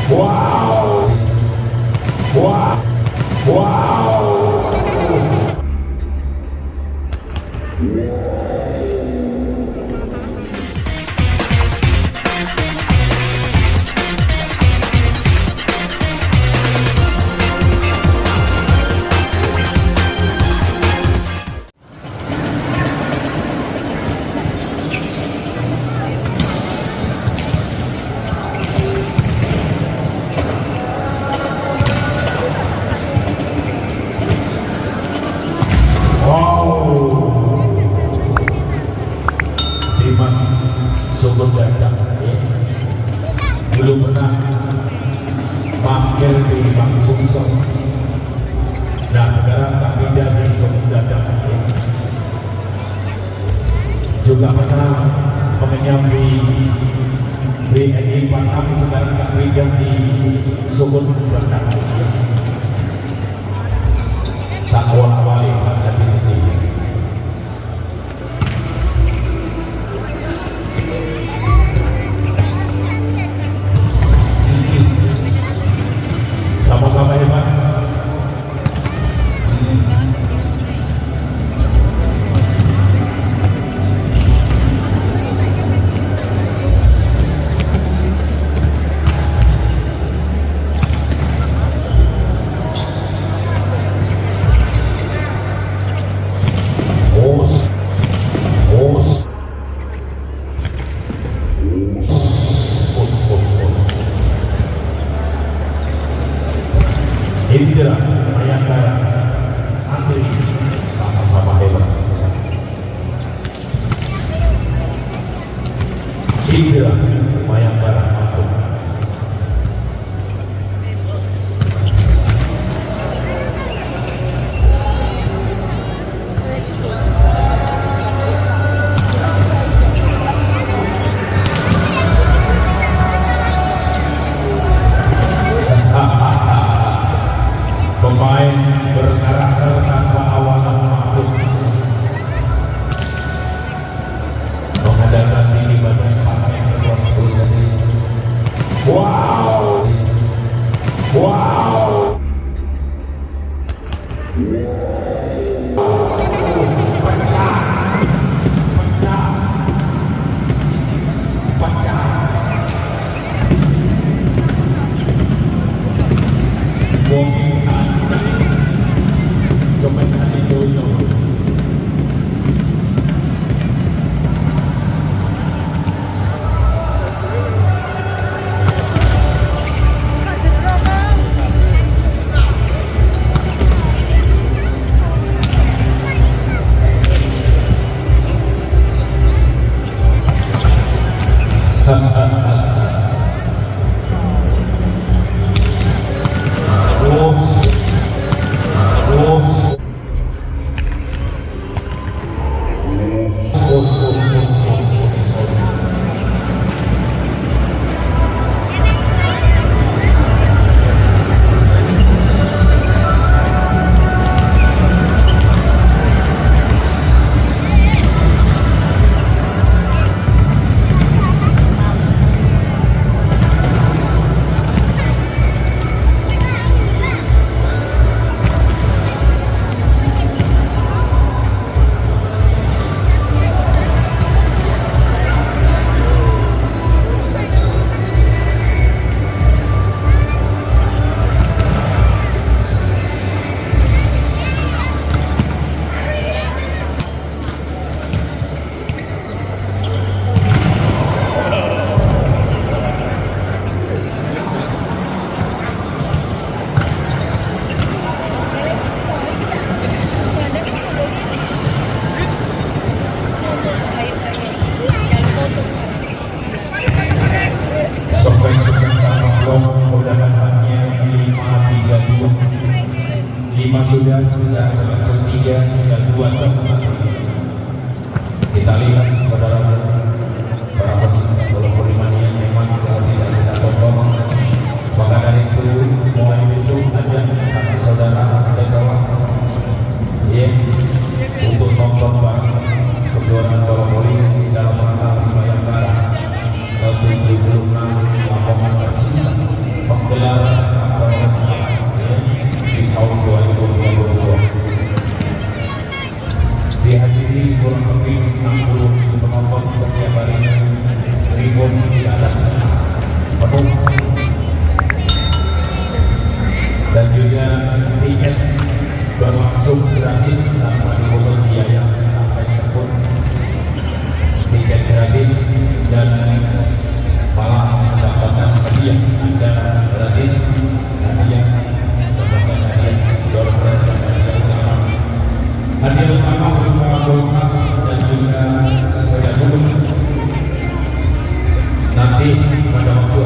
Wow. Wow. Wow. Dimas Sugeng Dadang belum pernah mampir di Bang Sungsong. Nah sekarang tak pindah di Sugeng Dadang, juga pernah mengenyam di BNI Batam, sekarang tak pindah di Sugeng Dadang. Tak awal-awali pada titik ini. Sama-sama hebat. Indra Mayangkara Andri sama-sama hebat. Indra Mayangkara Andri. Pemain berkarakter tanpa awalan makhluk, mengandalkan diri badan pakai kekuatan sendiri. Wow, wow. Lima sudah 3 dan 2 sama. Kita lihat saudara para peserta bola voli mania memang kalau tidak kita tonton, maka dari itu mulai besok aja sama saudara ada kawan untuk nonton bareng kejuaraan bola voli dalam rangka Bayangkara 76 lapangan tersisa. motor dan juga tiket berlangsung gratis tanpa dipungut biaya sampai sepun, tiket gratis dan malah mendapatkan hadiah, ada gratis hadiah, mendapatkan hadiah door prize dan hadiah utama. Hadiah utama berupa kulkas dan juga sepeda gunung. Nanti pada waktu